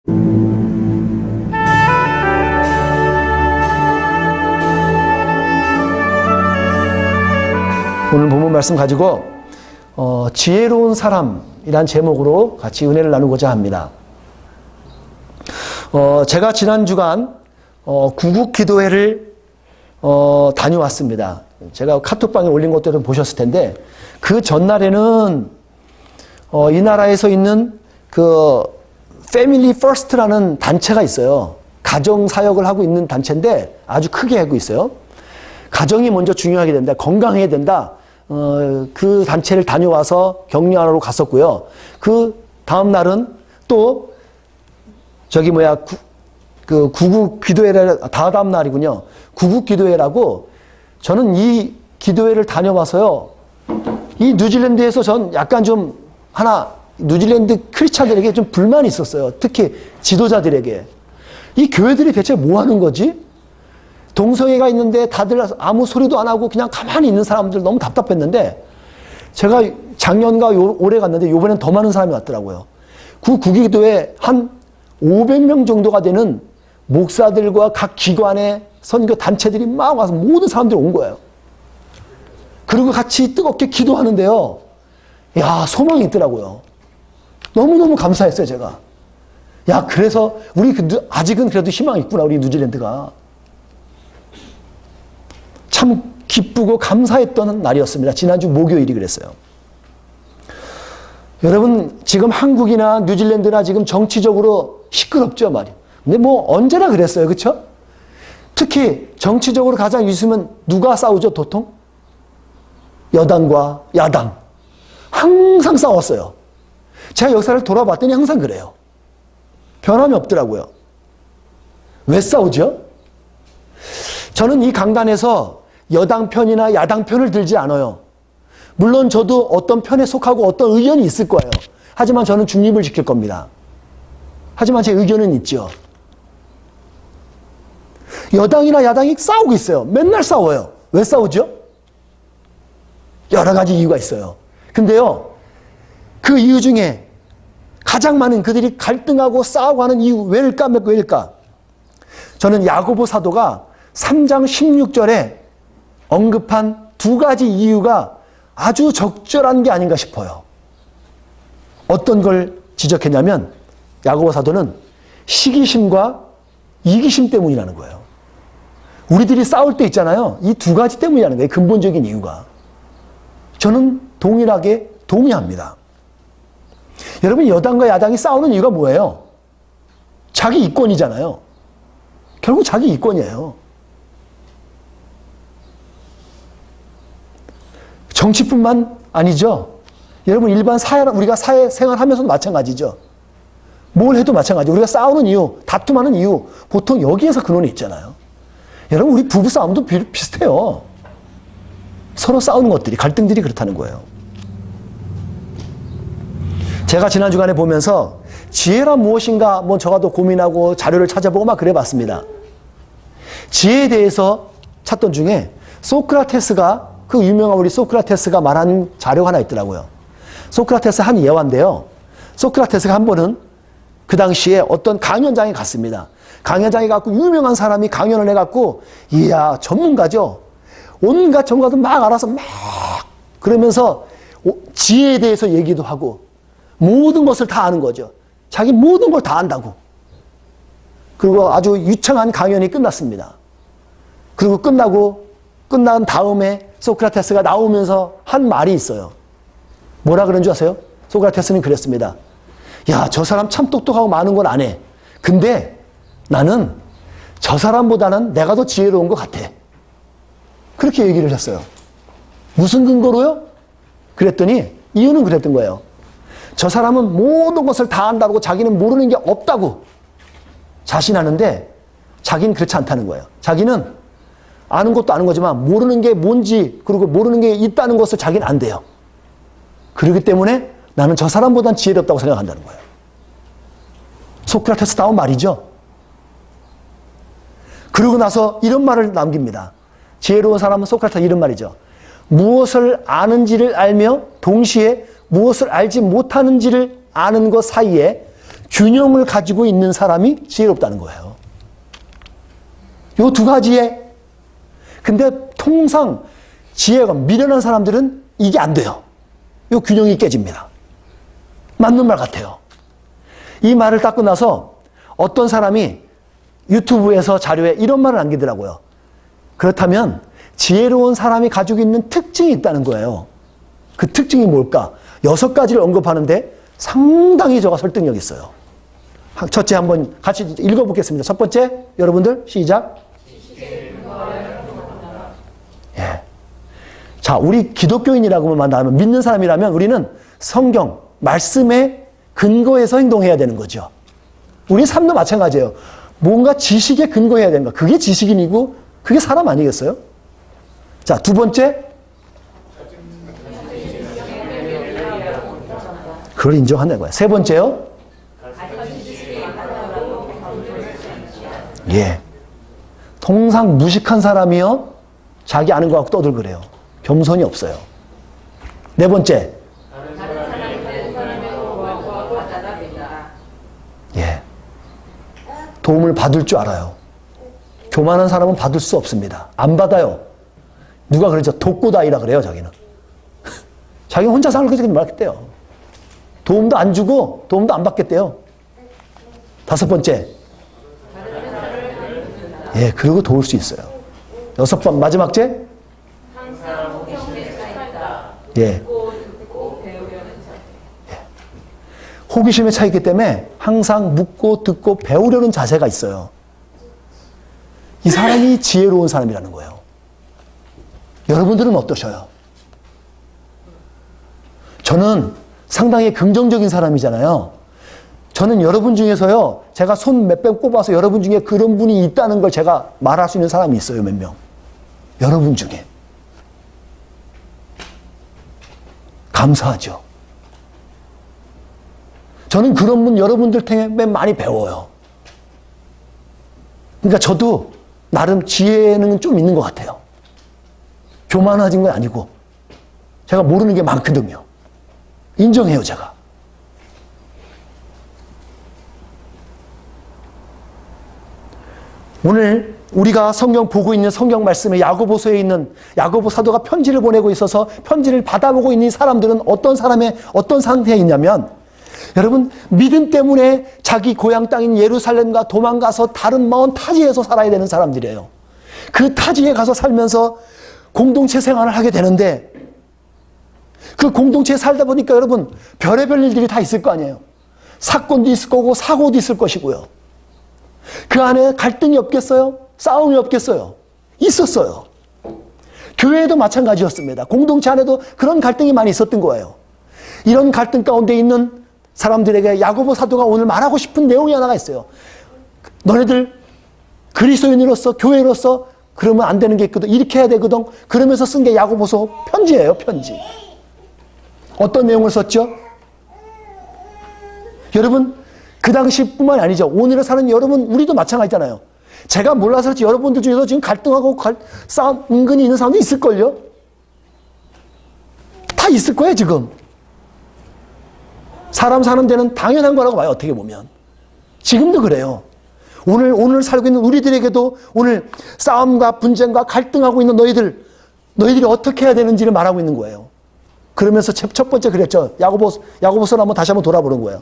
오늘 본문 말씀 가지고 지혜로운 사람이란 제목으로 같이 은혜를 나누고자 합니다. 제가 지난 주간 구국 기도회를 다녀왔습니다. 제가 카톡방에 올린 것들은 보셨을 텐데 그 전날에는 이 나라에서 있는 그 패밀리 퍼스트라는 단체가 있어요. 가정 사역을 하고 있는 단체인데 아주 크게 하고 있어요. 가정이 먼저 중요하게 된다. 건강해야 된다. 그 단체를 다녀와서 격려하러 갔었고요. 그 다음 날은 또 그 구국 기도회를 다음 날이군요. 구국 기도회라고 저는 이 기도회를 다녀와서요. 이 뉴질랜드에서 전 약간 좀 뉴질랜드 크리스찬들에게 좀 불만이 있었어요. 특히 지도자들에게. 이 교회들이 대체 뭐 하는 거지? 동성애가 있는데 다들 아무 소리도 안 하고 그냥 가만히 있는 사람들 너무 답답했는데 제가 작년과 올해 갔는데 이번엔 더 많은 사람이 왔더라고요. 그 구기도에 한 500명 정도가 되는 목사들과 각 기관의 선교 단체들이 막 와서 모든 사람들이 온 거예요. 그리고 같이 뜨겁게 기도하는데요. 야, 소망이 있더라고요. 너무너무 감사했어요, 제가. 야, 그래서 우리 아직은 그래도 희망이 있구나, 우리 뉴질랜드가. 참 기쁘고 감사했던 날이었습니다. 지난주 목요일이 그랬어요. 여러분, 지금 한국이나 뉴질랜드나 지금 정치적으로 시끄럽죠, 말이에요. 근데 뭐 언제나 그랬어요, 그렇죠? 특히 정치적으로 가장 있으면 누가 싸우죠, 보통? 여당과 야당. 항상 싸웠어요. 제가 역사를 돌아봤더니 항상 그래요. 변함이 없더라고요. 왜 싸우죠? 저는 이 강단에서 여당 편이나 야당 편을 들지 않아요. 물론 저도 어떤 편에 속하고 어떤 의견이 있을 거예요. 하지만 저는 중립을 지킬 겁니다. 하지만 제 의견은 있죠. 여당이나 야당이 싸우고 있어요. 맨날 싸워요. 왜 싸우죠? 여러 가지 이유가 있어요. 근데요, 그 이유 중에 가장 많은 그들이 갈등하고 싸우고 하는 이유, 왜일까? 저는 야고보 사도가 3장 16절에 언급한 두 가지 이유가 아주 적절한 게 아닌가 싶어요. 어떤 걸 지적했냐면 야고보 사도는 시기심과 이기심 때문이라는 거예요. 우리들이 싸울 때 있잖아요. 이 두 가지 때문이라는 거예요. 근본적인 이유가. 저는 동일하게 동의합니다. 여러분, 여당과 야당이 싸우는 이유가 뭐예요? 자기 이권이잖아요. 결국 자기 이권이에요. 정치뿐만 아니죠. 여러분, 일반 우리가 사회 생활하면서도 마찬가지죠. 뭘 해도 마찬가지. 우리가 싸우는 이유, 다툼하는 이유, 보통 여기에서 근원이 있잖아요. 여러분, 우리 부부 싸움도 비슷해요. 서로 싸우는 것들이, 갈등들이 그렇다는 거예요. 제가 지난 주간에 보면서 지혜란 무엇인가 저가도 고민하고 자료를 찾아보고 막 그래 봤습니다. 지혜에 대해서 찾던 중에 소크라테스가, 그 유명한 우리 소크라테스가 말한 자료가 하나 있더라고요. 소크라테스 한 예화인데요. 소크라테스가 한 번은 그 당시에 어떤 강연장에 갔습니다. 강연장에 가고 유명한 사람이 강연을 해갖고, 이야, 전문가죠. 온갖 전문가들 막 알아서 막 그러면서 지혜에 대해서 얘기도 하고 모든 것을 다 아는 거죠. 자기 모든 걸 다 안다고. 그리고 아주 유창한 강연이 끝났습니다. 그리고 끝난 다음에 소크라테스가 나오면서 한 말이 있어요. 뭐라 그런 줄 아세요? 소크라테스는 그랬습니다. 야, 저 사람 참 똑똑하고 많은 건 안 해. 근데 나는 저 사람보다는 내가 더 지혜로운 것 같아. 그렇게 얘기를 했어요. 무슨 근거로요? 그랬더니 이유는 그랬던 거예요. 저 사람은 모든 것을 다 안다고 자기는 모르는 게 없다고 자신하는데 자기는 그렇지 않다는 거예요. 자기는 아는 것도 아는 거지만 모르는 게 뭔지, 그리고 모르는 게 있다는 것을 자기는 안 돼요. 그렇기 때문에 나는 저 사람보단 지혜롭다고 생각한다는 거예요. 소크라테스다운 말이죠. 그러고 나서 이런 말을 남깁니다. 지혜로운 사람은 소크라테스 이런 말이죠. 무엇을 아는지를 알며 동시에 무엇을 알지 못하는지를 아는 것 사이에 균형을 가지고 있는 사람이 지혜롭다는 거예요. 요 두 가지에. 근데 통상 지혜가 미련한 사람들은 이게 안 돼요. 요 균형이 깨집니다. 맞는 말 같아요. 이 말을 딱 끝나서 어떤 사람이 유튜브에서 자료에 이런 말을 남기더라고요. 그렇다면 지혜로운 사람이 가지고 있는 특징이 있다는 거예요. 그 특징이 뭘까? 6가지를 언급하는데 상당히 저가 설득력 있어요. 첫째 한번 같이 읽어보겠습니다. 첫 번째, 여러분들 시작. 예. 자, 우리 기독교인이라고만 나면 믿는 사람이라면 우리는 성경, 말씀의 근거에서 행동해야 되는 거죠. 우리 삶도 마찬가지예요. 뭔가 지식에 근거해야 되는 거. 그게 지식인이고 그게 사람 아니겠어요? 자, 두 번째. 그걸 인정한다는 거야. 세 번째요. 예. 통상 무식한 사람이요. 자기 아는 거 갖고 떠들그래요. 겸손이 없어요. 네 번째. 예. 도움을 받을 줄 알아요. 교만한 사람은 받을 수 없습니다. 안 받아요. 누가 그러죠? 독고다이라 그래요, 자기는. 자기는 혼자 살고 그렇게 말했대요. 도움도 안 주고 도움도 안 받겠대요. 다섯 번째. 예, 그리고 도울 수 있어요. 여섯 번, 마지막째. 예. 호기심에 차 있기 때문에 항상 묻고 듣고 배우려는 자세가 있어요. 이 사람이 지혜로운 사람이라는 거예요. 여러분들은 어떠셔요? 저는 상당히 긍정적인 사람이잖아요. 저는 여러분 중에서요, 제가 손 몇 번 꼽아서 여러분 중에 그런 분이 있다는 걸 제가 말할 수 있는 사람이 있어요, 몇 명. 여러분 중에. 감사하죠. 저는 그런 분 여러분들 때문에 많이 배워요. 그러니까 저도 나름 지혜는 좀 있는 것 같아요. 교만해진 건 아니고 제가 모르는 게 많거든요. 인정해요, 제가. 오늘 우리가 성경 보고 있는 성경 말씀에 야고보서에 있는 야고보 사도가 편지를 보내고 있어서 편지를 받아보고 있는 사람들은 어떤 상태에 있냐면, 여러분, 믿음 때문에 자기 고향 땅인 예루살렘과 도망가서 다른 먼 타지에서 살아야 되는 사람들이에요. 그 타지에 가서 살면서 공동체 생활을 하게 되는데, 그 공동체에 살다 보니까 여러분, 별의별 일들이 다 있을 거 아니에요. 사건도 있을 거고 사고도 있을 것이고요. 그 안에 갈등이 없겠어요? 싸움이 없겠어요? 있었어요. 교회도 마찬가지였습니다. 공동체 안에도 그런 갈등이 많이 있었던 거예요. 이런 갈등 가운데 있는 사람들에게 야고보 사도가 오늘 말하고 싶은 내용이 하나가 있어요. 너네들 그리스도인으로서, 교회로서 그러면 안 되는 게 있거든. 이렇게 해야 되거든. 그러면서 쓴 게 야고보서 편지예요, 편지. 어떤 내용을 썼죠? 여러분, 그 당시뿐만 아니죠. 오늘을 사는 여러분, 우리도 마찬가지잖아요. 제가 몰라서 그렇지 여러분들 중에서 지금 갈등하고 싸움 은근히 있는 사람도 있을걸요? 다 있을 거예요, 지금. 사람 사는 데는 당연한 거라고 봐요, 어떻게 보면. 지금도 그래요. 오늘 살고 있는 우리들에게도 오늘 싸움과 분쟁과 갈등하고 있는 너희들이 어떻게 해야 되는지를 말하고 있는 거예요. 그러면서 첫 번째 그랬죠. 야고보서를 다시 한번 돌아보는 거예요.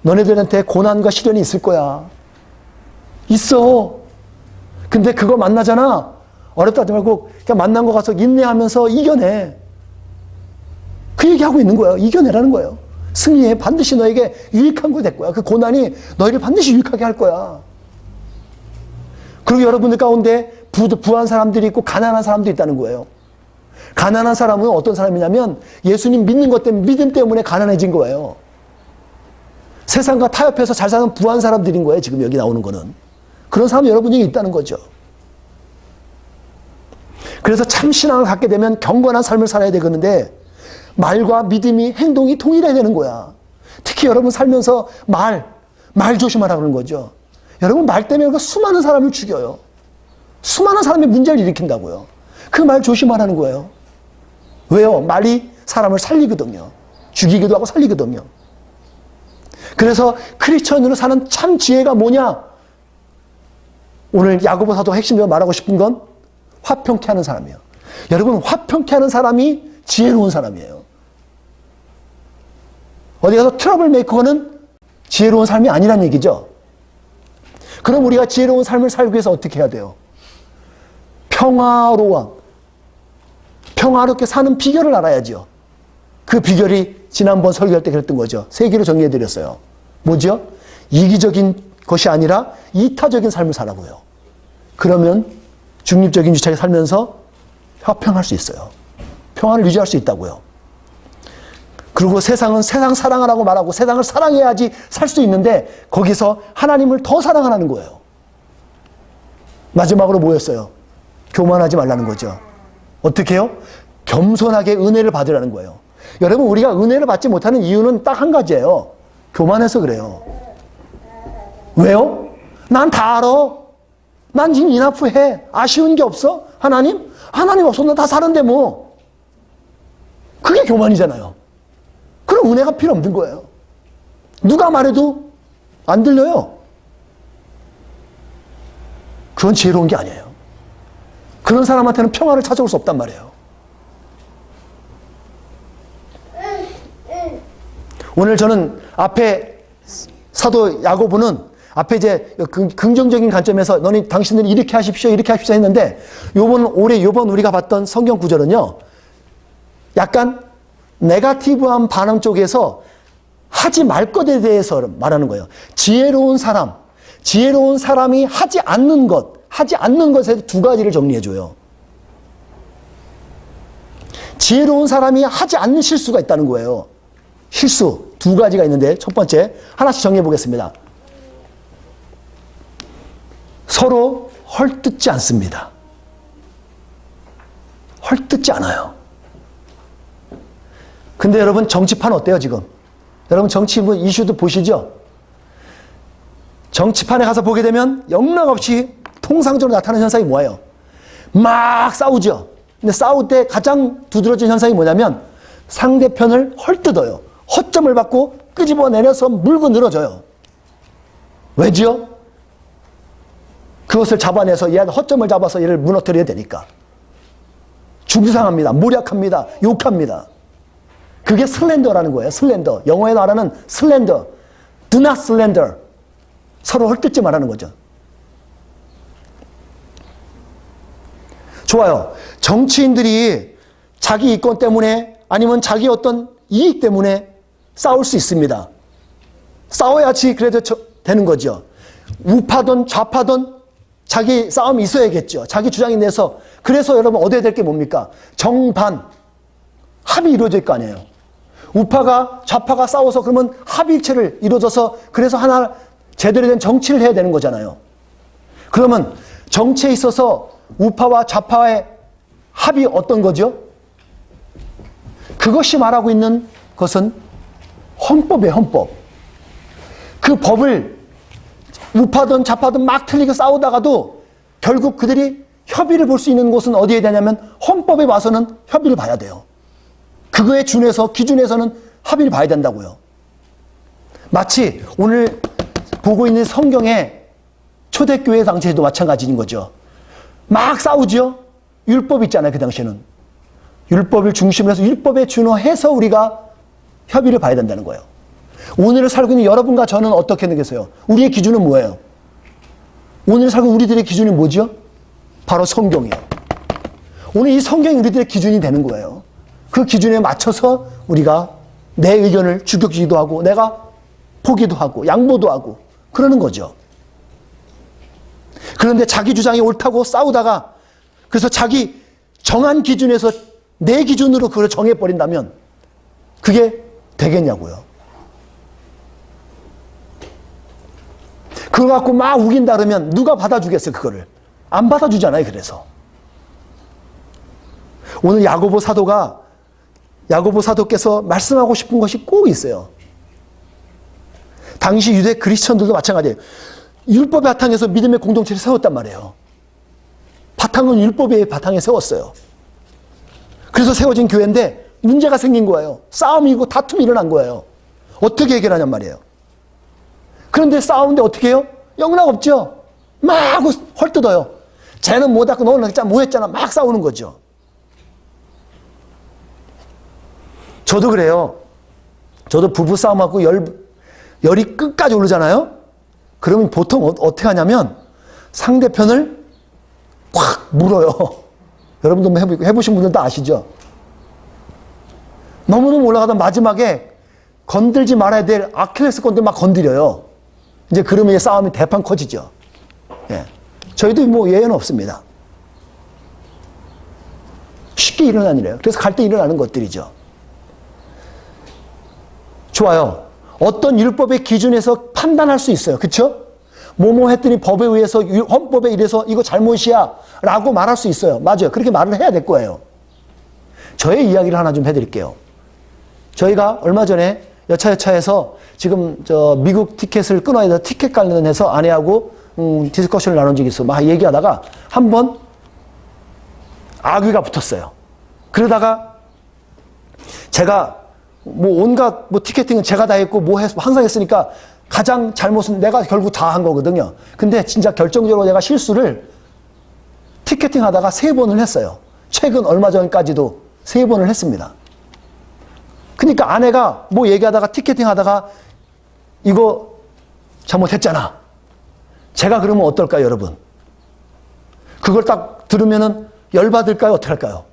너네들한테 고난과 시련이 있을 거야. 있어. 근데 그거 만나잖아. 어렵다 하지 말고 그냥 만난 거 가서 인내하면서 이겨내. 그 얘기하고 있는 거예요. 이겨내라는 거예요. 승리해. 반드시 너에게 유익한 거 될 거야. 그 고난이 너희를 반드시 유익하게 할 거야. 그리고 여러분들 가운데 부한 사람들이 있고 가난한 사람도 있다는 거예요. 가난한 사람은 어떤 사람이냐면 예수님 믿는 것 때문에, 믿음 때문에 가난해진 거예요. 세상과 타협해서 잘 사는 부한 사람들인 거예요, 지금 여기 나오는 거는. 그런 사람이 여러분 중에 있다는 거죠. 그래서 참 신앙을 갖게 되면 경건한 삶을 살아야 되겠는데, 말과 믿음이, 행동이 통일해야 되는 거야. 특히 여러분 살면서 말 조심하라고 그러는 거죠. 여러분 말 때문에 수많은 사람을 죽여요. 수많은 사람의 문제를 일으킨다고요. 그 말 조심하라는 거예요. 왜요? 말이 사람을 살리거든요. 죽이기도 하고 살리거든요. 그래서 크리스천으로 사는 참 지혜가 뭐냐? 오늘 야고보 사도 핵심적으로 말하고 싶은 건 화평케 하는 사람이에요. 여러분, 화평케 하는 사람이 지혜로운 사람이에요. 어디 가서 트러블 메이커는 지혜로운 삶이 아니란 얘기죠. 그럼 우리가 지혜로운 삶을 살기 위해서 어떻게 해야 돼요? 평화롭게 사는 비결을 알아야죠. 그 비결이 지난번 설교할 때 그랬던 거죠. 세 개로 정리해드렸어요. 뭐죠? 이기적인 것이 아니라 이타적인 삶을 살아고요. 그러면 중립적인 유착에 살면서 화평할 수 있어요. 평화를 유지할 수 있다고요. 그리고 세상은 세상 사랑하라고 말하고 세상을 사랑해야지 살 수 있는데 거기서 하나님을 더 사랑하라는 거예요. 마지막으로 뭐였어요? 교만하지 말라는 거죠. 어떻게 해요? 겸손하게 은혜를 받으라는 거예요. 여러분, 우리가 은혜를 받지 못하는 이유는 딱 한 가지예요. 교만해서 그래요. 왜요? 난 다 알아. 난 지금 이나프해. 아쉬운 게 없어? 하나님? 하나님 없어도 다 사는데 뭐. 그게 교만이잖아요. 그럼 은혜가 필요 없는 거예요. 누가 말해도 안 들려요. 그건 지혜로운 게 아니에요. 그런 사람한테는 평화를 찾아올 수 없단 말이에요. 오늘 저는 앞에 사도 야고보는 앞에 이제 긍정적인 관점에서 당신들이 이렇게 하십시오, 이렇게 하십시오 했는데 요번 우리가 봤던 성경 구절은요, 약간 네거티브한 반응 쪽에서 하지 말 것에 대해서 말하는 거예요. 지혜로운 사람이 하지 않는 것에 두 가지를 정리해줘요. 지혜로운 사람이 하지 않는 실수가 있다는 거예요. 실수 두 가지가 있는데 첫 번째 하나씩 정리해 보겠습니다. 서로 헐뜯지 않습니다. 헐뜯지 않아요. 근데 여러분, 정치판 어때요 지금? 여러분, 정치 이슈도 보시죠? 정치판에 가서 보게 되면 영락없이 통상적으로 나타나는 현상이 뭐예요? 막 싸우죠. 근데 싸울 때 가장 두드러진 현상이 뭐냐면 상대편을 헐뜯어요. 허점을 받고 끄집어내려서 물고 늘어져요. 왜지요? 그것을 잡아내서 얘한테 허점을 잡아서 얘를 무너뜨려야 되니까. 중상합니다. 모략합니다. 욕합니다. 그게 슬렌더라는 거예요. 슬렌더. 영어에 말하는 슬렌더. Do not slander. 서로 헐뜯지 말라는 거죠. 좋아요. 정치인들이 자기 이권 때문에 아니면 자기 어떤 이익 때문에 싸울 수 있습니다. 싸워야지 그래도 되는 거죠. 우파든 좌파든 자기 싸움이 있어야겠죠. 자기 주장이 내서. 그래서 여러분 얻어야 될 게 뭡니까? 정반. 합이 이루어질 거 아니에요. 우파가 좌파가 싸워서 그러면 합일체를 이루어져서 그래서 하나 제대로 된 정치를 해야 되는 거잖아요. 그러면 정치에 있어서 우파와 좌파의 합이 어떤 거죠? 그것이 말하고 있는 것은 헌법이에요, 헌법. 그 법을 우파든 좌파든 막 틀리게 싸우다가도 결국 그들이 협의를 볼 수 있는 곳은 어디에 되냐면 헌법에 와서는 협의를 봐야 돼요. 그거에 준해서 기준에서는 합의를 봐야 된다고요. 마치 오늘 보고 있는 성경의 초대교회 당시에도 마찬가지인 거죠. 막 싸우죠. 율법 있잖아요. 그 당시에는. 율법을 중심으로 해서 율법에 준해서 우리가 협의를 봐야 된다는 거예요. 오늘을 살고 있는 여러분과 저는 어떻게 느끼세요? 우리의 기준은 뭐예요? 오늘 살고 우리들의 기준이 뭐죠? 바로 성경이에요. 오늘 이 성경이 우리들의 기준이 되는 거예요. 그 기준에 맞춰서 우리가 내 의견을 주격지기도 하고 내가 포기도 하고 양보도 하고 그러는 거죠. 그런데 자기 주장이 옳다고 싸우다가 그래서 자기 정한 기준에서 내 기준으로 그걸 정해버린다면 그게 되겠냐고요. 그거 갖고 막 우긴다 그러면 누가 받아주겠어요, 그거를. 안 받아주잖아요, 그래서. 오늘 야고보 사도께서 말씀하고 싶은 것이 꼭 있어요. 당시 유대 크리스천들도 마찬가지예요. 율법의 바탕에서 믿음의 공동체를 세웠단 말이에요. 바탕은 율법의 바탕에 세웠어요. 그래서 세워진 교회인데 문제가 생긴 거예요. 싸움이고 다툼이 일어난 거예요. 어떻게 해결하냔 말이에요. 그런데 싸우는데 어떻게 해요? 영락 없죠? 막 헐뜯어요. 쟤는 못하고 너는 진짜 뭐했잖아. 막 싸우는 거죠. 저도 그래요. 저도 부부싸움하고 열이 끝까지 오르잖아요. 그러면 보통 어떻게 하냐면 상대편을 꽉 물어요. 여러분도 해보신 분들도 아시죠? 너무너무 올라가다 마지막에 건들지 말아야 될 아킬레스 건들 막 건드려요. 이제 그러면 싸움이 대판 커지죠. 예. 저희도 뭐 예외는 없습니다. 쉽게 일어나는 일이에요. 그래서 갈등이 일어나는 것들이죠. 좋아요. 어떤 율법의 기준에서 판단할 수 있어요. 그렇죠? 뭐뭐 했더니 법에 의해서 헌법에 이래서 이거 잘못이야 라고 말할 수 있어요. 맞아요. 그렇게 말을 해야 될 거예요. 저의 이야기를 하나 좀 해드릴게요. 저희가 얼마 전에 여차여차해서 지금 미국 티켓을 끊어야 돼서 티켓 관련해서 아내하고 디스커션을 나눈 적이 있어요. 막 얘기하다가 한번 악의가 붙었어요. 그러다가 제가 뭐 온갖 뭐 티켓팅은 제가 다 했고 뭐 항상 했으니까 가장 잘못은 내가 결국 다 한 거거든요. 근데 진짜 결정적으로 내가 실수를 티켓팅 하다가 3번을 했어요. 최근 얼마 전까지도 3번을 했습니다. 그러니까 아내가 뭐 얘기하다가 티켓팅 하다가 이거 잘못했잖아. 제가 그러면 어떨까요, 여러분? 그걸 딱 들으면은 열받을까요? 어떻게 할까요?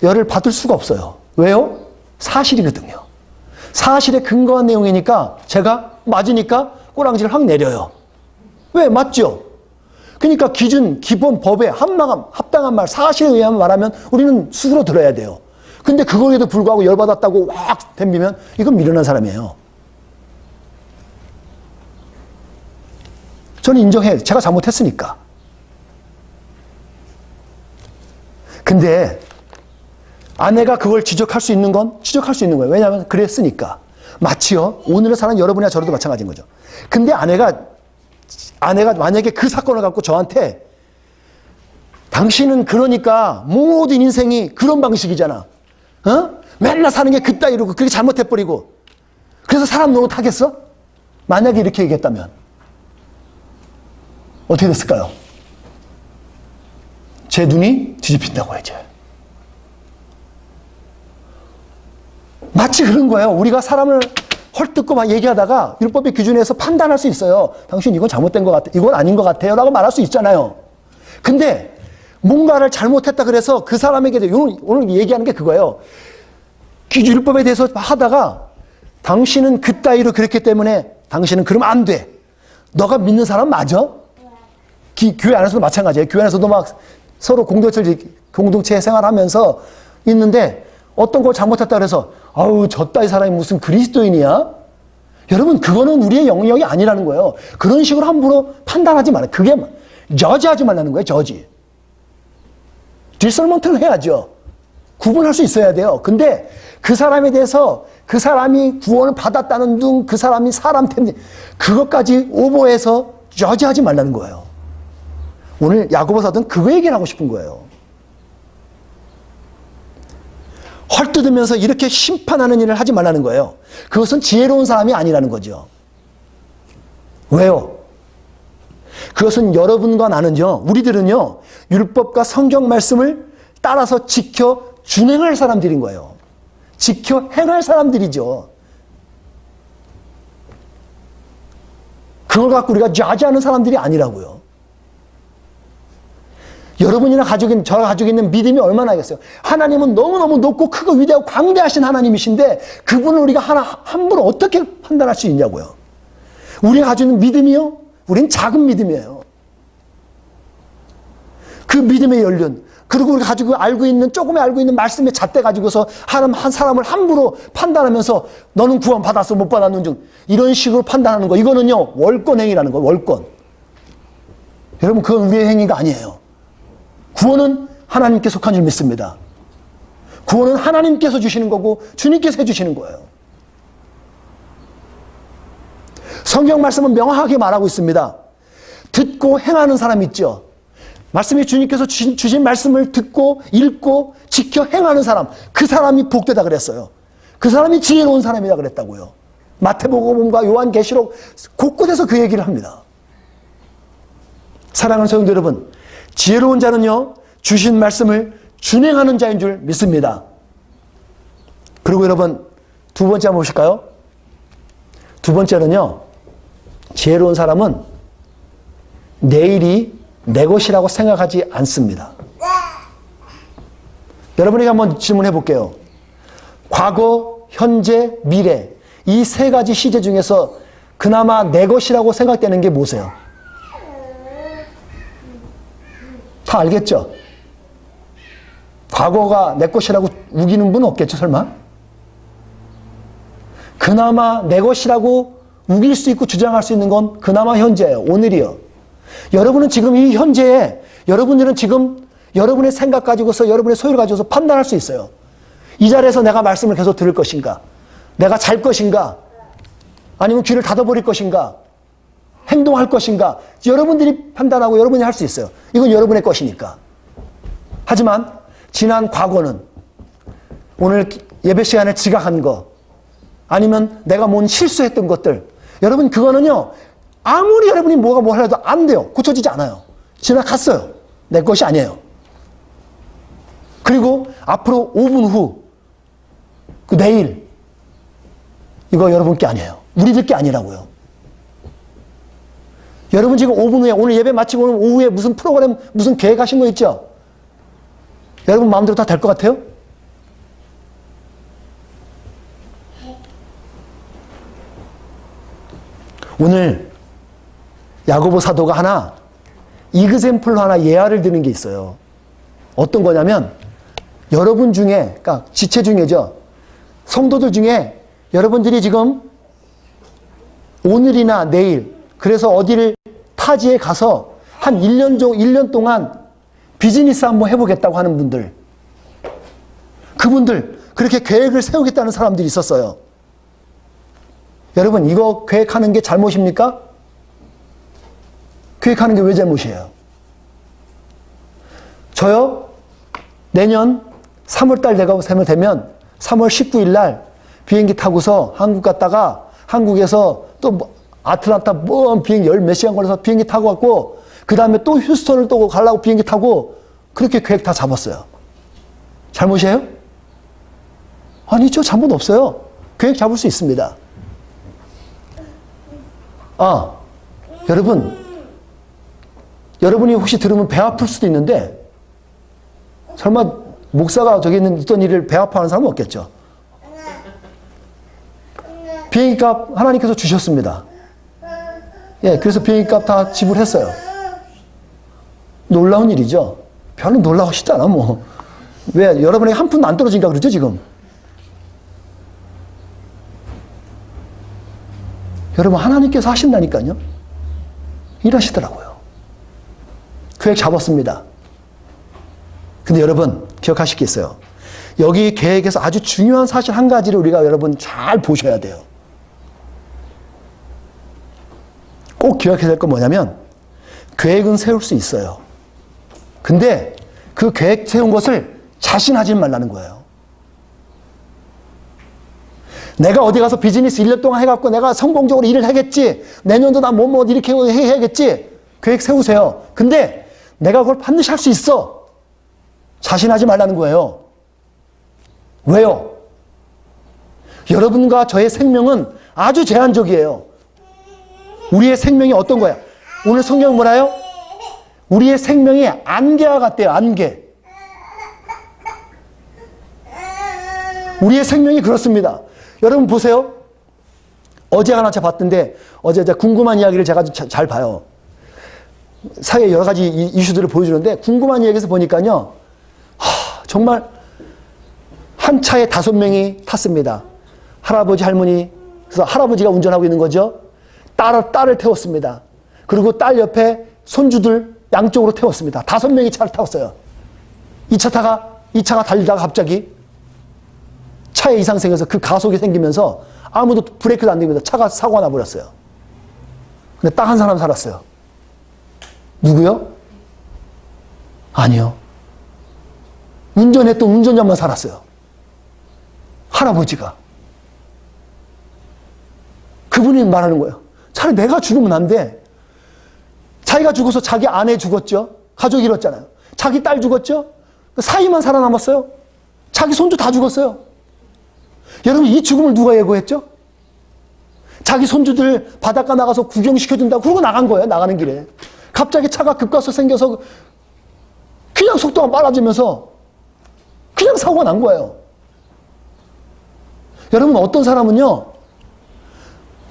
열을 받을 수가 없어요. 왜요? 사실이거든요. 사실에 근거한 내용이니까 제가 맞으니까 꼬랑지를 확 내려요. 왜? 맞죠? 그러니까 기준, 기본, 법에 합당한 말, 사실에 의한 말하면 우리는 스스로 들어야 돼요. 근데 그거에도 불구하고 열받았다고 확 덤비면 이건 미련한 사람이에요. 저는 인정해. 제가 잘못했으니까. 근데 아내가 그걸 지적할 수 있는 건 지적할 수 있는 거예요. 왜냐하면 그랬으니까. 마치요. 오늘의 사는 여러분이나 저라도 마찬가지인 거죠. 근데 아내가 만약에 그 사건을 갖고 저한테 당신은 그러니까 모든 인생이 그런 방식이잖아. 맨날 사는 게 그따위로 그렇게 잘못해버리고 그래서 사람 노릇하겠어? 만약에 이렇게 얘기했다면 어떻게 됐을까요? 제 눈이 뒤집힌다고 해야죠. 마치 그런 거예요. 우리가 사람을 헐뜯고 막 얘기하다가 율법의 기준에서 판단할 수 있어요. 당신 이건 잘못된 것 같아. 이건 아닌 것 같아요. 라고 말할 수 있잖아요. 근데 뭔가를 잘못했다 그래서 그 사람에게 오늘 얘기하는 게 그거예요. 율법에 대해서 하다가 당신은 그따위로 그랬기 때문에 당신은 그러면 안 돼. 너가 믿는 사람 맞아? 교회 안에서도 마찬가지예요. 교회 안에서도 막 서로 공동체 생활하면서 있는데 어떤 걸 잘못했다 그래서 아우 저 따위 사람이 무슨 그리스도인이야? 여러분 그거는 우리의 영역이 아니라는 거예요. 그런 식으로 함부로 판단하지 말아요. 그게 저지하지 말라는 거예요. 저지. 디설먼트를 해야죠. 구분할 수 있어야 돼요. 근데 그 사람에 대해서 그 사람이 구원을 받았다는 둥 그 사람이 사람 때문에 그것까지 오버해서 저지하지 말라는 거예요. 오늘 야고보 사도는 그거 얘기를 하고 싶은 거예요. 헐뜯으면서 이렇게 심판하는 일을 하지 말라는 거예요. 그것은 지혜로운 사람이 아니라는 거죠. 왜요? 그것은 여러분과 나는요, 우리들은요, 율법과 성경 말씀을 따라서 지켜 준행할 사람들인 거예요. 지켜 행할 사람들이죠. 그걸 갖고 우리가 좌지하는 사람들이 아니라고요. 여러분이나 저가 가지고 있는 믿음이 얼마나 하겠어요. 하나님은 너무너무 높고 크고 위대하고 광대하신 하나님이신데 그분을 우리가 함부로 어떻게 판단할 수 있냐고요. 우리가 가지고 있는 믿음이요? 우린 작은 믿음이에요. 그 믿음의 연륜, 그리고 우리가 조금의 알고 있는 말씀의 잣대 가지고서 한 사람을 함부로 판단하면서 너는 구원 받았어 못 받았는 중 이런 식으로 판단하는 거, 이거는요 월권행위라는 거예요. 월권. 여러분 그건 우리의 행위가 아니에요. 구원은 하나님께 속한 줄 믿습니다. 구원은 하나님께서 주시는 거고 주님께서 해주시는 거예요. 성경 말씀은 명확하게 말하고 있습니다. 듣고 행하는 사람 있죠. 말씀이 주님께서 주신 말씀을 듣고 읽고 지켜 행하는 사람, 그 사람이 복되다 그랬어요. 그 사람이 지혜로운 사람이다 그랬다고요. 마태복음과 요한계시록 곳곳에서 그 얘기를 합니다. 사랑하는 성도 여러분, 지혜로운 자는요, 주신 말씀을 준행하는 자인 줄 믿습니다. 그리고 여러분, 두 번째 한번 보실까요? 두 번째는요, 지혜로운 사람은 내일이 내 것이라고 생각하지 않습니다. 여러분에게 한번 질문해 볼게요. 과거, 현재, 미래, 이 세 가지 시제 중에서 그나마 내 것이라고 생각되는 게 뭐세요? 다 알겠죠? 과거가 내 것이라고 우기는 분 없겠죠, 설마? 그나마 내 것이라고 우길 수 있고 주장할 수 있는 건 그나마 현재예요. 오늘이요. 여러분은 지금 이 현재에, 여러분들은 지금 여러분의 생각 가지고서, 여러분의 소유를 가지고서 판단할 수 있어요. 이 자리에서 내가 말씀을 계속 들을 것인가? 내가 잘 것인가? 아니면 귀를 닫아버릴 것인가? 행동할 것인가? 여러분들이 판단하고 여러분이 할 수 있어요. 이건 여러분의 것이니까. 하지만 지난 과거는, 오늘 예배 시간에 지각한 거, 아니면 내가 뭔 실수했던 것들, 여러분 그거는요, 아무리 여러분이 뭐가 뭘 해도 안 돼요. 고쳐지지 않아요. 지나갔어요. 내 것이 아니에요. 그리고 앞으로 5분 후, 그 내일, 이거 여러분 게 아니에요. 우리들 게 아니라고요. 여러분 지금 5분 후에, 오늘 예배 마치고 오늘 오후에 무슨 프로그램, 무슨 계획하신 거 있죠? 여러분 마음대로 다 될 것 같아요? 오늘 야고보 사도가 하나, 이그샘플로 하나 예화를 드는 게 있어요. 어떤 거냐면, 여러분 중에, 그러니까 지체 중에죠. 성도들 중에 여러분들이 지금 오늘이나 내일, 그래서 어디를 타지에 가서 한 1년 동안 비즈니스 한번 해보겠다고 하는 분들, 그분들, 그렇게 계획을 세우겠다는 사람들이 있었어요. 여러분, 이거 계획하는 게 잘못입니까? 계획하는 게 왜 잘못이에요? 저요, 내년 3월달 되면 3월 19일 날 비행기 타고서 한국 갔다가 한국에서 또 아틀란타 먼 비행기 10몇 시간 걸려서 비행기 타고 갔고, 그 다음에 또 휴스턴을 또 가려고 비행기 타고, 그렇게 계획 다 잡았어요. 잘못이에요? 아니죠. 잘못 없어요. 계획 잡을 수 있습니다. 여러분이 혹시 들으면 배 아플 수도 있는데, 설마 목사가 저기 있던 일을 배 아파하는 사람은 없겠죠. 비행기값 하나님께서 주셨습니다. 예, 그래서 비행기값 다 지불했어요. 놀라운 일이죠. 별로 놀라우시지 않아, 뭐. 왜? 여러분에게 한 푼도 안 떨어진가 그러죠, 지금? 여러분, 하나님께서 하신다니까요. 일하시더라고요. 계획 잡았습니다. 근데 여러분, 기억하실 게 있어요. 여기 계획에서 아주 중요한 사실 한 가지를 우리가 여러분 잘 보셔야 돼요. 꼭 기억해야 될 건 뭐냐면, 계획은 세울 수 있어요. 근데 그 계획 세운 것을 자신하지 말라는 거예요. 내가 어디 가서 비즈니스 1년 동안 해갖고 내가 성공적으로 일을 하겠지. 내년도 나 뭐 이렇게 해야겠지. 계획 세우세요. 근데 내가 그걸 반드시 할 수 있어. 자신하지 말라는 거예요. 왜요? 여러분과 저의 생명은 아주 제한적이에요. 우리의 생명이 어떤 거야? 오늘 성경은 뭐라요? 우리의 생명이 안개와 같대요. 안개. 우리의 생명이 그렇습니다. 여러분 보세요. 어제 하나 제가 봤던데, 어제 궁금한 이야기를 제가 잘 봐요. 사회의 여러 가지 이슈들을 보여주는데, 궁금한 이야기에서 보니까요, 정말 한 차에 5명이 탔습니다. 할아버지, 할머니. 그래서 할아버지가 운전하고 있는 거죠. 딸을 태웠습니다. 그리고 딸 옆에 손주들 양쪽으로 태웠습니다. 5명이 차를 타왔어요. 이 차가 달리다가 갑자기 차에 이상 생겨서 그 가속이 생기면서 아무도 브레이크도 안 됩니다. 차가 사고가 나버렸어요. 근데 딱 한 사람 살았어요. 누구요? 아니요. 운전했던 운전자만 살았어요. 할아버지가. 그분이 말하는 거예요. 차라리 내가 죽으면 안 돼. 자기가 죽어서 자기 아내 죽었죠. 가족 잃었잖아요. 자기 딸 죽었죠. 사위만 살아남았어요. 자기 손주 다 죽었어요. 여러분, 이 죽음을 누가 예고했죠? 자기 손주들 바닷가 나가서 구경시켜준다고 그러고 나간 거예요. 나가는 길에. 갑자기 차가 급가속 생겨서 그냥 속도가 빨라지면서 그냥 사고가 난 거예요. 여러분, 어떤 사람은요,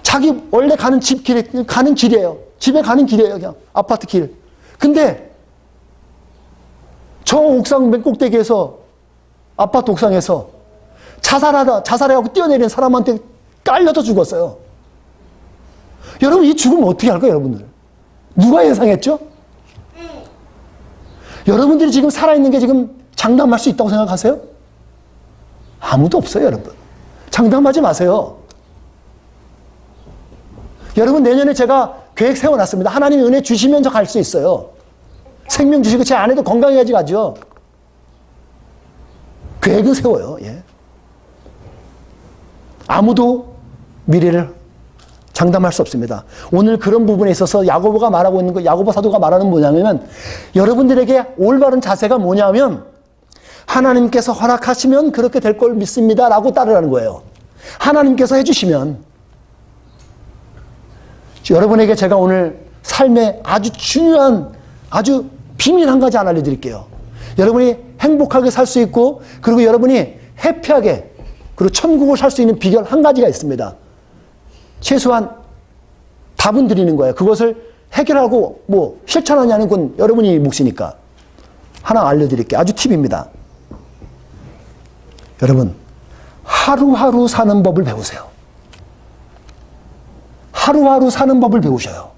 자기 원래 가는 집 길에, 가는 길이에요. 집에 가는 길이에요. 그냥 아파트 길. 근데 저 옥상 맨 꼭대기에서, 아파트 옥상에서 자살해갖고 뛰어내린 사람한테 깔려서 죽었어요. 여러분, 이 죽으면 어떻게 할까요, 여러분들? 누가 예상했죠? 여러분들이 지금 살아있는 게 지금 장담할 수 있다고 생각하세요? 아무도 없어요, 여러분. 장담하지 마세요. 여러분, 내년에 제가 계획 세워놨습니다. 하나님이 은혜 주시면 저 갈 수 있어요. 생명 주시고 제 아내도 건강해야지 가죠. 계획은 세워요. 예. 아무도 미래를 장담할 수 없습니다. 오늘 그런 부분에 있어서 야고보가 말하고 있는 거, 야고보 사도가 말하는 뭐냐면, 여러분들에게 올바른 자세가 뭐냐면, 하나님께서 허락하시면 그렇게 될 걸 믿습니다 라고 따르라는 거예요. 하나님께서 해주시면. 여러분에게 제가 오늘 삶의 아주 중요한, 아주 비밀 한 가지 하나 알려드릴게요. 여러분이 행복하게 살 수 있고, 그리고 여러분이 해피하게, 그리고 천국을 살 수 있는 비결 한 가지가 있습니다. 최소한 답은 드리는 거예요. 그것을 해결하고 뭐 실천하냐는 건 여러분이 몫이니까. 하나 알려드릴게요. 아주 팁입니다. 여러분, 하루하루 사는 법을 배우세요. 하루하루 사는 법을 배우셔요.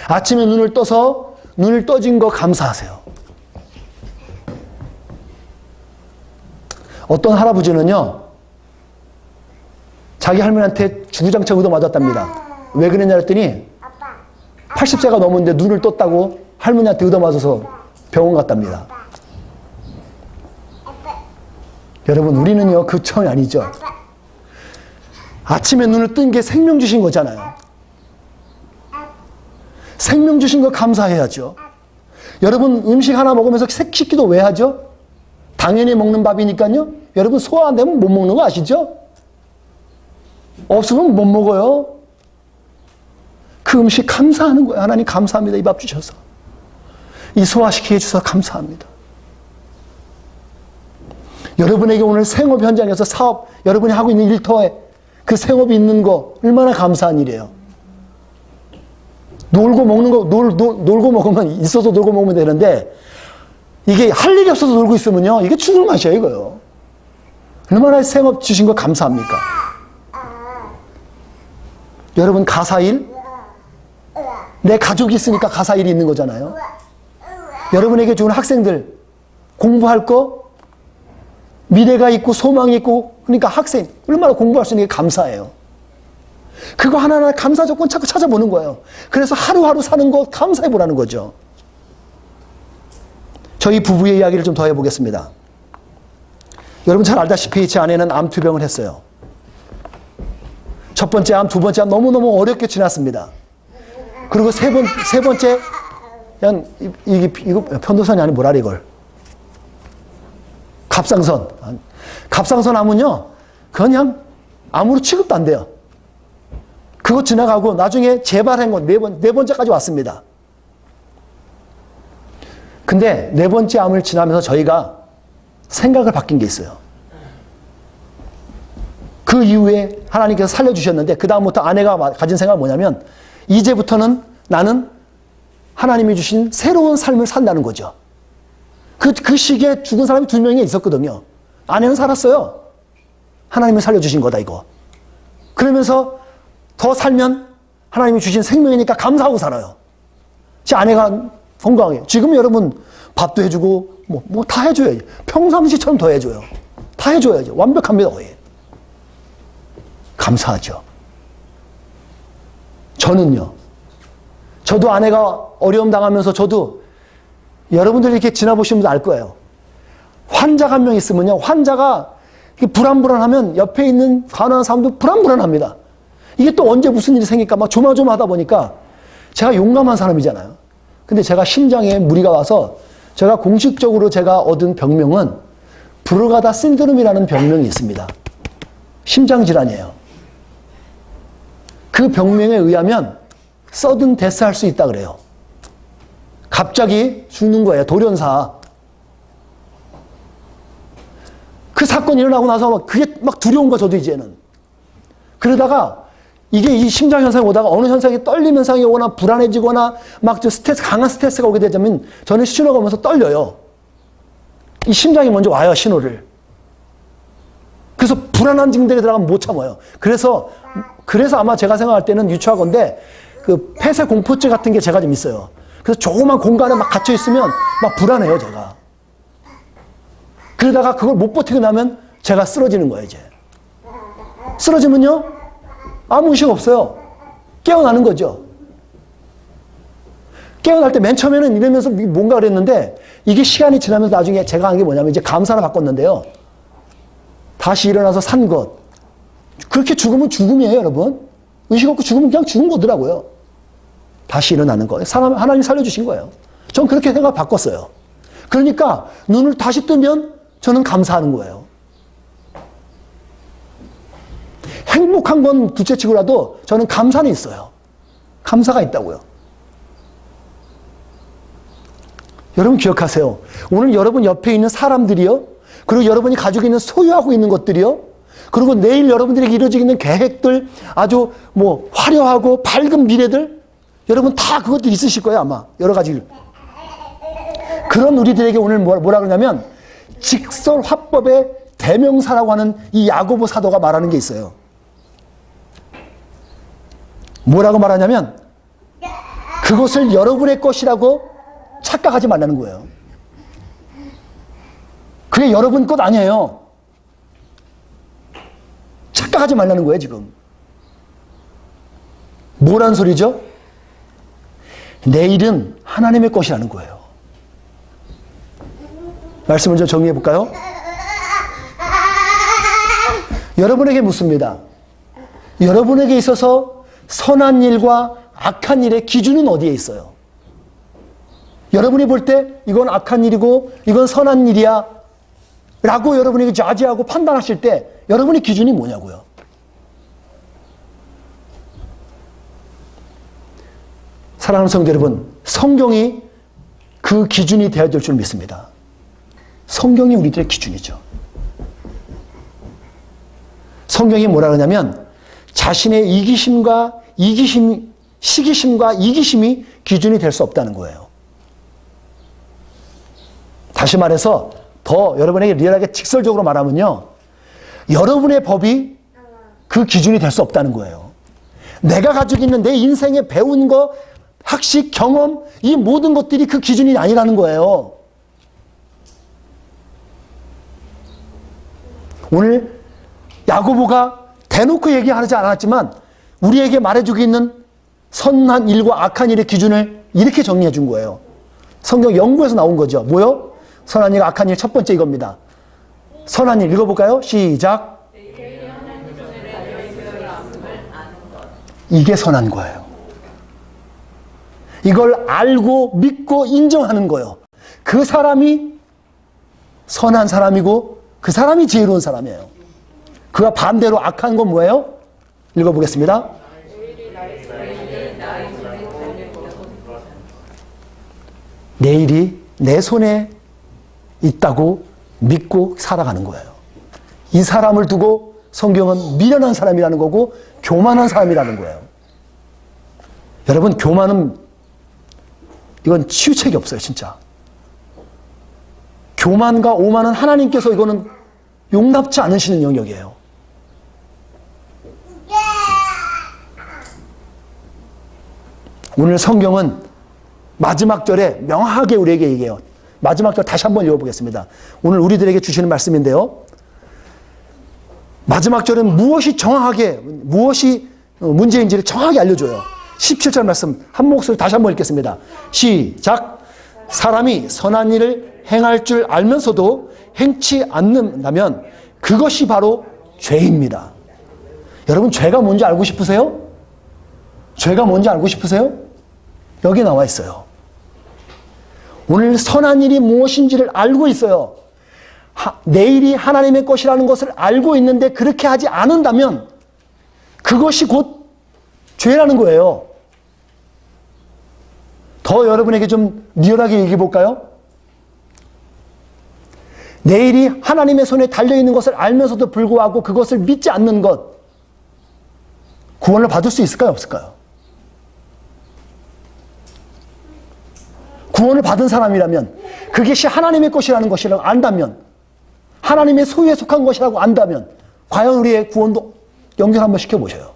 아침에 눈을 떠서 눈을 떠진 거 감사하세요. 어떤 할아버지는요, 자기 할머니한테 주구장창 얻어 맞았답니다. 왜 그랬냐 했더니 80세가 넘었는데 눈을 떴다고 할머니한테 얻어 맞아서 병원 갔답니다. 여러분, 우리는요, 그 차원이 아니죠. 아침에 눈을 뜬 게 생명 주신 거잖아요. 생명 주신 거 감사해야죠. 여러분, 음식 하나 먹으면서 식기도 왜 하죠? 당연히 먹는 밥이니까요. 여러분, 소화 안 되면 못 먹는 거 아시죠? 없으면 못 먹어요. 그 음식 감사하는 거예요. 하나님 감사합니다. 이 밥 주셔서. 이 소화시키게 해주셔서 감사합니다. 여러분에게 오늘 생업 현장에서 사업, 여러분이 하고 있는 일터에 그 생업이 있는 거 얼마나 감사한 일이에요. 놀고 먹는 거, 놀고 먹으면, 있어서 놀고 먹으면 되는데, 이게 할 일이 없어서 놀고 있으면요, 이게 죽을 맛이에요, 이거요. 얼마나 생업 주신 거 감사합니까? 여러분, 가사일? 내 가족이 있으니까 가사일이 있는 거잖아요. 여러분에게 좋은 학생들, 공부할 거, 미래가 있고 소망이 있고, 그러니까 학생, 얼마나 공부할 수 있는 게 감사해요. 그거 하나하나 감사 조건 자꾸 찾아보는 거예요. 그래서 하루하루 사는 거 감사해 보라는 거죠. 저희 부부의 이야기를 좀 더 해보겠습니다. 여러분 잘 알다시피 제 아내는 암투병을 했어요. 첫 번째 암, 두 번째 암 너무너무 어렵게 지났습니다. 그리고 세 번째, 그냥, 이거 편도선이 아니고 뭐라 이걸. 갑상선. 갑상선 암은요, 그냥 암으로 취급도 안 돼요. 그거 지나가고 나중에 재발한 건 네 번째까지 왔습니다. 근데 네 번째 암을 지나면서 저희가 생각을 바뀐 게 있어요. 그 이후에 하나님께서 살려주셨는데 그 다음부터 아내가 가진 생각은 뭐냐면 이제부터는 나는 하나님이 주신 새로운 삶을 산다는 거죠. 그 시기에 죽은 사람이 2명이 있었거든요. 아내는 살았어요. 하나님이 살려주신 거다 이거. 그러면서 더 살면 하나님이 주신 생명이니까 감사하고 살아요. 제 아내가 건강해요. 지금 여러분 밥도 해주고 뭐 다 해줘야지. 평상시처럼 더 해줘요. 다 해줘야죠. 완벽합니다 거의. 감사하죠. 저는요. 저도 아내가 어려움 당하면서 저도 여러분들이 이렇게 지나보시면 알 거예요. 환자가 한 명 있으면요. 환자가 불안불안하면 옆에 있는 간호하는 사람도 불안불안합니다. 이게 또 언제 무슨 일이 생길까 막 조마조마하다 보니까 제가 용감한 사람이잖아요. 근데 제가 심장에 무리가 와서 제가 공식적으로 제가 얻은 병명은 브루가다 신드롬이라는 병명이 있습니다. 심장질환이에요. 그 병명에 의하면 서든 데스 할 수 있다 그래요. 갑자기 죽는 거예요. 돌연사. 그 사건이 일어나고 나서 막 그게 막 두려운 거 저도 이제는. 그러다가 이게 이 심장 현상이 오다가 어느 현상이 떨림 현상이 오거나 불안해지거나 막 스트레스, 강한 스트레스가 오게 되자면 저는 신호가 오면서 떨려요. 이 심장이 먼저 와요, 신호를. 그래서 불안한 증들에 들어가면 못 참아요. 그래서 아마 제가 생각할 때는 유추하건데 그 폐쇄 공포증 같은 게 제가 좀 있어요. 그래서 조그만 공간에 막 갇혀 있으면 막 불안해요, 제가. 그러다가 그걸 못 버티고 나면 제가 쓰러지는 거예요, 이제. 쓰러지면요, 아무 의식 없어요. 깨어나는 거죠. 깨어날 때 맨 처음에는 이러면서 뭔가 그랬는데 이게 시간이 지나면서 나중에 제가 한 게 뭐냐면 이제 감사를 바꿨는데요. 다시 일어나서 산 것. 그렇게 죽으면 죽음이에요, 여러분. 의식 없고 죽으면 그냥 죽은 거더라고요. 다시 일어나는 거. 하나님이 살려주신 거예요. 전 그렇게 생각 바꿨어요. 그러니까 눈을 다시 뜨면 저는 감사하는 거예요. 행복한 건 둘째치고라도 저는 감사는 있어요. 감사가 있다고요. 여러분 기억하세요. 오늘 여러분 옆에 있는 사람들이요. 그리고 여러분이 가지고 있는 소유하고 있는 것들이요. 그리고 내일 여러분들에게 이루어지고 있는 계획들, 아주 뭐 화려하고 밝은 미래들, 여러분 다 그것도 있으실 거예요, 아마. 여러 가지. 그런 우리들에게 오늘 뭐라 그러냐면 직설화법의 대명사라고 하는 이 야고보 사도가 말하는 게 있어요. 뭐라고 말하냐면 그것을 여러분의 것이라고 착각하지 말라는 거예요. 그게 여러분 것 아니에요. 착각하지 말라는 거예요, 지금. 뭐란 소리죠? 내일은 하나님의 것이라는 거예요. 말씀을 좀 정리해 볼까요? 여러분에게 묻습니다. 여러분에게 있어서 선한 일과 악한 일의 기준은 어디에 있어요? 여러분이 볼 때 이건 악한 일이고 이건 선한 일이야 라고 여러분에게 자지하고 판단하실 때 여러분의 기준이 뭐냐고요? 사랑하는 성도 여러분, 성경이 그 기준이 되어야 될 줄 믿습니다. 성경이 우리들의 기준이죠. 성경이 뭐라 그러냐면 자신의 시기심과 이기심이 기준이 될 수 없다는 거예요. 다시 말해서 더 여러분에게 리얼하게 직설적으로 말하면요. 여러분의 법이 그 기준이 될 수 없다는 거예요. 내가 가지고 있는 내 인생에 배운 거, 학식, 경험, 이 모든 것들이 그 기준이 아니라는 거예요. 오늘 야고보가 대놓고 얘기하지 않았지만 우리에게 말해주고 있는 선한 일과 악한 일의 기준을 이렇게 정리해 준 거예요. 성경 연구에서 나온 거죠. 뭐요? 선한 일, 악한 일 첫 번째 이겁니다. 선한 일 읽어볼까요? 시작. 이게 선한 거예요. 이걸 알고 믿고 인정하는 거예요. 그 사람이 선한 사람이고 그 사람이 지혜로운 사람이에요. 그와 반대로 악한 건 뭐예요? 읽어보겠습니다. 내일이 내 손에 있다고 믿고 살아가는 거예요. 이 사람을 두고 성경은 미련한 사람이라는 거고 교만한 사람이라는 거예요. 여러분, 교만은 이건 치유책이 없어요, 진짜. 교만과 오만은 하나님께서 이거는 용납지 않으시는 영역이에요. 오늘 성경은 마지막 절에 명확하게 우리에게 얘기해요. 마지막 절 다시 한번 읽어보겠습니다. 오늘 우리들에게 주시는 말씀인데요. 마지막 절은 무엇이 문제인지를 정확하게 알려줘요. 17절 말씀 한 목소리 다시 한번 읽겠습니다. 시작. 사람이 선한 일을 행할 줄 알면서도 행치 않는다면 그것이 바로 죄입니다. 여러분, 죄가 뭔지 알고 싶으세요? 죄가 뭔지 알고 싶으세요? 여기 나와 있어요. 오늘 선한 일이 무엇인지를 알고 있어요. 내일이 하나님의 것이라는 것을 알고 있는데 그렇게 하지 않는다면 그것이 곧 죄라는 거예요. 더 여러분에게 좀 리얼하게 얘기해 볼까요? 내일이 하나님의 손에 달려있는 것을 알면서도 불구하고 그것을 믿지 않는 것, 구원을 받을 수 있을까요? 없을까요? 구원을 받은 사람이라면, 그것이 하나님의 것이라는 것이라고 안다면, 하나님의 소유에 속한 것이라고 안다면, 과연 우리의 구원도 연결 한번 시켜보셔요.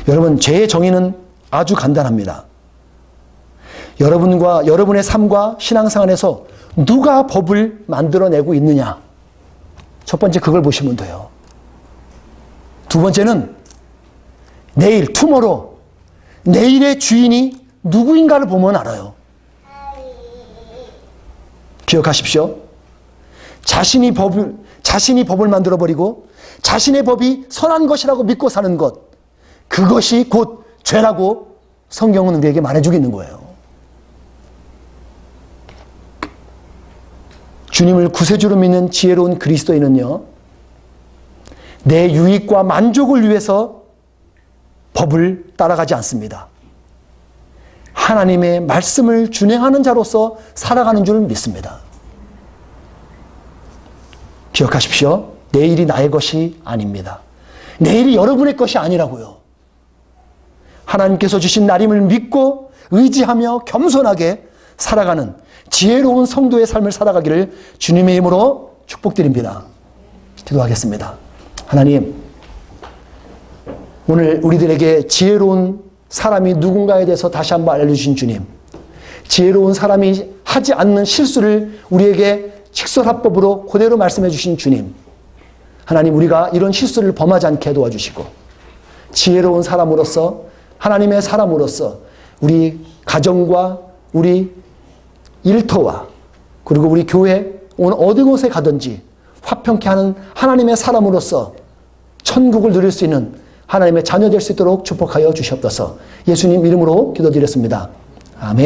여러분, 죄의 정의는 아주 간단합니다. 여러분과 여러분의 삶과 신앙생활에서 누가 법을 만들어내고 있느냐. 첫 번째 그걸 보시면 돼요. 두 번째는 내일, 투모로우, 내일의 주인이 누구인가를 보면 알아요. 기억하십시오. 자신이 법을 만들어버리고 자신의 법이 선한 것이라고 믿고 사는 것, 그것이 곧 죄라고 성경은 우리에게 말해주고 있는 거예요. 주님을 구세주로 믿는 지혜로운 그리스도인은요, 내 유익과 만족을 위해서 법을 따라가지 않습니다. 하나님의 말씀을 준행하는 자로서 살아가는 줄 믿습니다. 기억하십시오. 내일이 나의 것이 아닙니다. 내일이 여러분의 것이 아니라고요. 하나님께서 주신 날임을 믿고 의지하며 겸손하게 살아가는 지혜로운 성도의 삶을 살아가기를 주님의 이름으로 축복드립니다. 기도하겠습니다. 하나님, 오늘 우리들에게 지혜로운 사람이 누군가에 대해서 다시 한번 알려주신 주님, 지혜로운 사람이 하지 않는 실수를 우리에게 직설합법으로 그대로 말씀해 주신 주님, 하나님, 우리가 이런 실수를 범하지 않게 도와주시고 지혜로운 사람으로서, 하나님의 사람으로서 우리 가정과 우리 일터와 그리고 우리 교회 어느 곳에 가든지 화평케 하는 하나님의 사람으로서 천국을 누릴 수 있는 하나님의 자녀 될 수 있도록 축복하여 주시옵소서. 예수님 이름으로 기도드렸습니다. 아멘.